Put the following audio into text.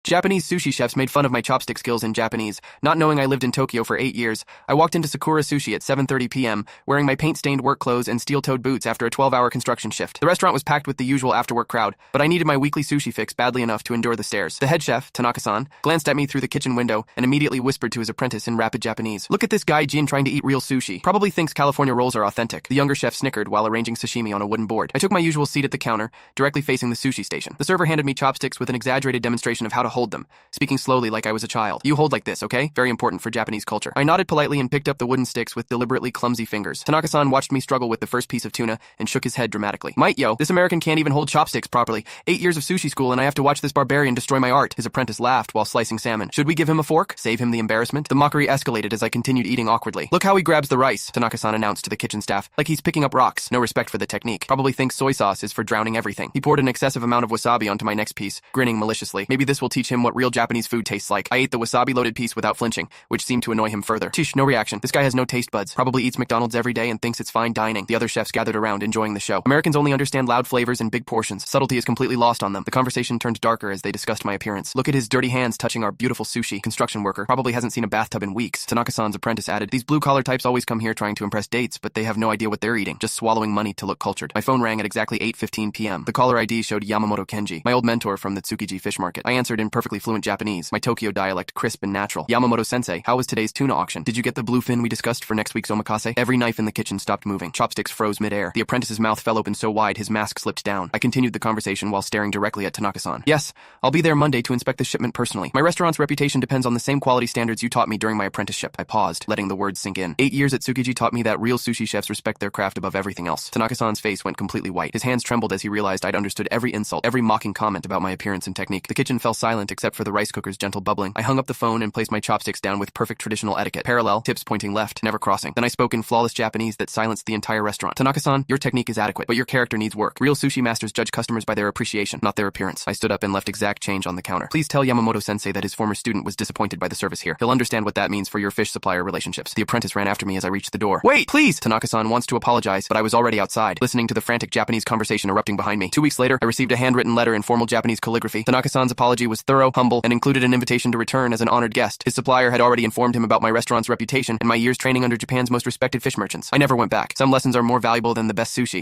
Japanese sushi chefs made fun of my chopstick skills in Japanese. Not knowing I lived in Tokyo for 8 years, I walked into Sakura Sushi at 7:30 p.m., wearing my paint-stained work clothes and steel-toed boots after a 12-hour construction shift. The restaurant was packed with the usual after-work crowd, but I needed my weekly sushi fix badly enough to endure the stares. The head chef, Tanaka-san, glanced at me through the kitchen window and immediately whispered to his apprentice in rapid Japanese, "Look at this guy Jin trying to eat real sushi. Probably thinks California rolls are authentic." The younger chef snickered while arranging sashimi on a wooden board. I took my usual seat at the counter, directly facing the sushi station. The server handed me chopsticks with an exaggerated demonstration of how to hold them, speaking slowly like I was a child. "You hold like this, okay? Very important for Japanese culture." I nodded politely and picked up the wooden sticks with deliberately clumsy fingers. Tanaka-san watched me struggle with the first piece of tuna and shook his head dramatically. "Might, yo, this American can't even hold chopsticks properly. 8 years of sushi school and I have to watch this barbarian destroy my art." His apprentice laughed while slicing salmon. "Should we give him a fork? Save him the embarrassment?" The mockery escalated as I continued eating awkwardly. "Look how he grabs the rice," Tanaka-san announced to the kitchen staff, like he's picking up rocks. No respect for the technique. Probably thinks soy sauce is for drowning everything. He poured an excessive amount of wasabi onto my next piece, grinning maliciously. Maybe this will teach him what real Japanese food tastes like. I ate the wasabi-loaded piece without flinching, which seemed to annoy him further. Tish, no reaction. This guy has no taste buds. Probably eats McDonald's every day and thinks it's fine dining. The other chefs gathered around, enjoying the show. Americans only understand loud flavors and big portions. Subtlety is completely lost on them. The conversation turned darker as they discussed my appearance. "Look at his dirty hands touching our beautiful sushi. Construction worker. Probably hasn't seen a bathtub in weeks." Tanaka-san's apprentice added, "These blue-collar types always come here trying to impress dates, but they have no idea what they're eating. Just swallowing money to look cultured." My phone rang at exactly 8:15 p.m. The caller ID showed Yamamoto Kenji, my old mentor from the Tsukiji fish market. I answered in perfectly fluent Japanese, my Tokyo dialect crisp and natural. "Yamamoto-sensei, how was today's tuna auction? Did you get the bluefin we discussed for next week's omakase?" Every knife in the kitchen stopped moving. Chopsticks froze midair. The apprentice's mouth fell open so wide his mask slipped down. I continued the conversation while staring directly at Tanaka-san. "Yes, I'll be there Monday to inspect the shipment personally. My restaurant's reputation depends on the same quality standards you taught me during my apprenticeship." I paused, letting the words sink in. 8 years at Tsukiji taught me that real sushi chefs respect their craft above everything else. Tanaka-san's face went completely white. His hands trembled as he realized I'd understood every insult, every mocking comment about my appearance and technique. The kitchen fell silent except for the rice cooker's gentle bubbling. I hung up the phone and placed my chopsticks down with perfect traditional etiquette. Parallel, tips pointing left, never crossing. Then I spoke in flawless Japanese that silenced the entire restaurant. "Tanaka-san, your technique is adequate, but your character needs work. Real sushi masters judge customers by their appreciation, not their appearance." I stood up and left exact change on the counter. "Please tell Yamamoto-sensei that his former student was disappointed by the service here. He'll understand what that means for your fish supplier relationships." The apprentice ran after me as I reached the door. "Wait, please!" Tanaka-san wants to apologize, but I was already outside, listening to the frantic Japanese conversation erupting behind me. 2 weeks later, I received a handwritten letter in formal Japanese calligraphy. Tanaka-san's apology was thorough, humble, and included an invitation to return as an honored guest. His supplier had already informed him about my restaurant's reputation and my years training under Japan's most respected fish merchants. I never went back. Some lessons are more valuable than the best sushi.